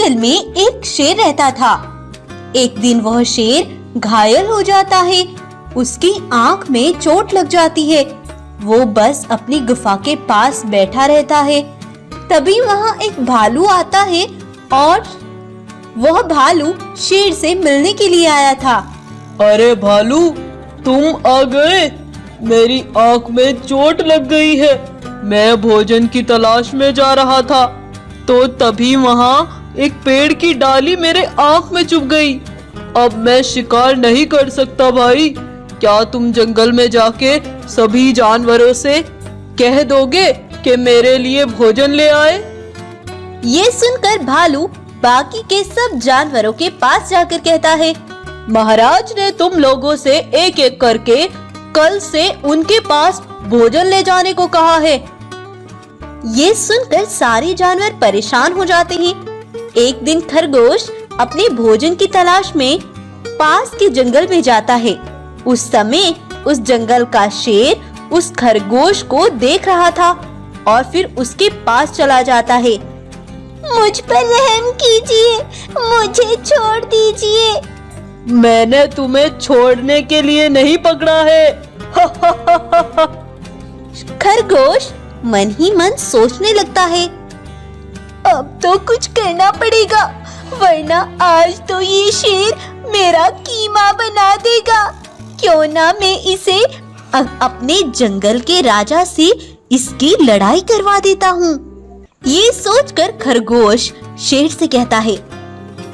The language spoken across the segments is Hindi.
जंगल में एक शेर रहता था। एक दिन वह शेर घायल हो जाता है, उसकी आंख में चोट लग जाती है। वो बस अपनी गुफा के पास बैठा रहता है। तभी वहाँ एक भालू आता है और वह भालू शेर से मिलने के लिए आया था। अरे भालू, तुम आ गए। मेरी आंख में चोट लग गई है। मैं भोजन की तलाश में जा रहा था तो तभी वहाँ एक पेड़ की डाली मेरे आंख में चुभ गई। अब मैं शिकार नहीं कर सकता भाई। क्या तुम जंगल में जाके सभी जानवरों से कह दोगे कि मेरे लिए भोजन ले आए? ये सुनकर भालू बाकी के सब जानवरों के पास जाकर कहता है, महाराज ने तुम लोगों से एक एक करके कल से उनके पास भोजन ले जाने को कहा है। ये सुनकर सारे जानवर परेशान हो जाते हैं। एक दिन खरगोश अपने भोजन की तलाश में पास के जंगल में जाता है। उस समय उस जंगल का शेर उस खरगोश को देख रहा था और फिर उसके पास चला जाता है। मुझ पर रहम कीजिए, मुझे छोड़ दीजिए। मैंने तुम्हें छोड़ने के लिए नहीं पकड़ा है। खरगोश मन ही मन सोचने लगता है, अब तो कुछ करना पड़ेगा, वरना आज तो ये शेर मेरा कीमा बना देगा। क्यों ना मैं इसे अपने जंगल के राजा से इसकी लड़ाई करवा देता हूँ। ये सोचकर खरगोश शेर से कहता है,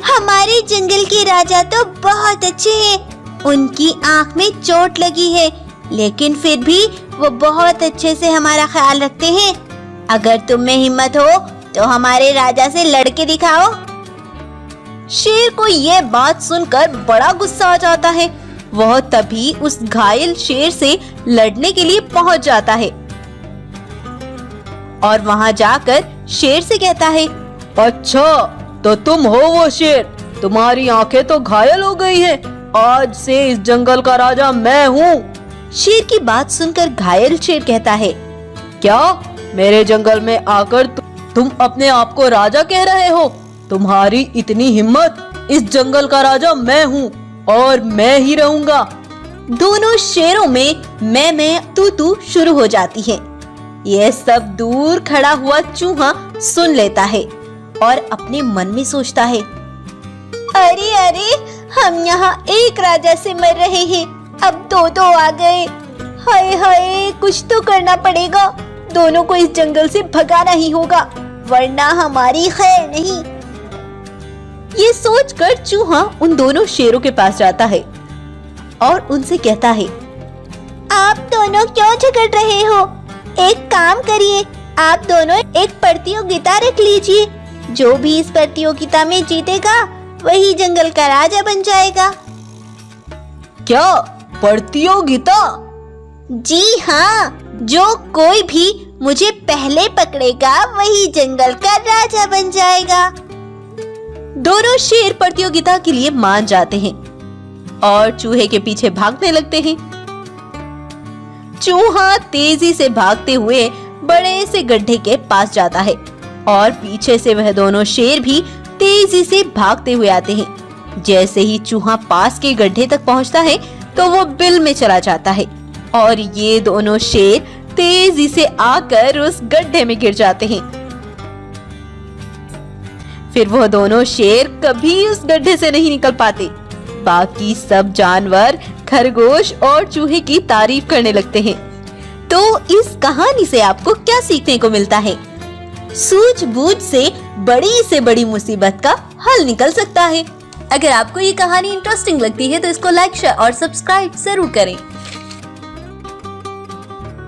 हमारे जंगल के राजा तो बहुत अच्छे हैं। उनकी आंख में चोट लगी है, लेकिन फिर भी वो बहुत अच्छे से हमारा ख्याल रखते हैं। अगर तुम में हिम्मत हो तो हमारे राजा से लड़के दिखाओ। शेर को ये बात सुनकर बड़ा गुस्सा आ जाता है। वह तभी उस घायल शेर से लड़ने के लिए पहुंच जाता है और वहां जाकर शेर से कहता है, अच्छा तो तुम हो वो शेर। तुम्हारी आंखें तो घायल हो गई हैं। आज से इस जंगल का राजा मैं हूँ। शेर की बात सुनकर घायल शेर कहता है, क्या मेरे जंगल में आकर तुम अपने आप को राजा कह रहे हो? तुम्हारी इतनी हिम्मत? इस जंगल का राजा मैं हूँ और मैं ही रहूंगा। दोनों शेरों में मैं तू शुरू हो जाती है। यह सब दूर खड़ा हुआ चूहा सुन लेता है और अपने मन में सोचता है, अरे अरे, हम यहाँ एक राजा से मर रहे हैं, अब दो आ गए। हाय हाय, कुछ तो करना पड़ेगा। दोनों को इस जंगल से भगाना ही होगा, वरना हमारी खैर नहीं। ये सोचकर चूहा उन दोनों शेरों के पास जाता है और उनसे कहता है, आप दोनों क्यों झगड़ रहे हो? एक काम करिए, आप दोनों एक प्रतियोगिता रख लीजिए। जो भी इस प्रतियोगिता में जीतेगा वही जंगल का राजा बन जाएगा। क्या प्रतियोगिता? जी हाँ, जो कोई भी मुझे पहले पकड़ेगा वही जंगल का राजा बन जाएगा। दोनों शेर प्रतियोगिता के लिए मान जाते हैं और चूहे के पीछे भागने लगते हैं। चूहा तेजी से भागते हुए बड़े से गड्ढे के पास जाता है और पीछे से वह दोनों शेर भी तेजी से भागते हुए आते हैं। जैसे ही चूहा पास के गड्ढे तक पहुंचता है तो वो बिल में चला जाता है और ये दोनों शेर तेजी से आकर उस गड्ढे में गिर जाते हैं। फिर वो दोनों शेर कभी उस गड्ढे से नहीं निकल पाते। बाकी सब जानवर खरगोश और चूहे की तारीफ करने लगते हैं। तो इस कहानी से आपको क्या सीखने को मिलता है? सूझबूझ से बड़ी मुसीबत का हल निकल सकता है। अगर आपको ये कहानी इंटरेस्टिंग लगती है तो इसको लाइक, शेयर और सब्सक्राइब जरूर करें।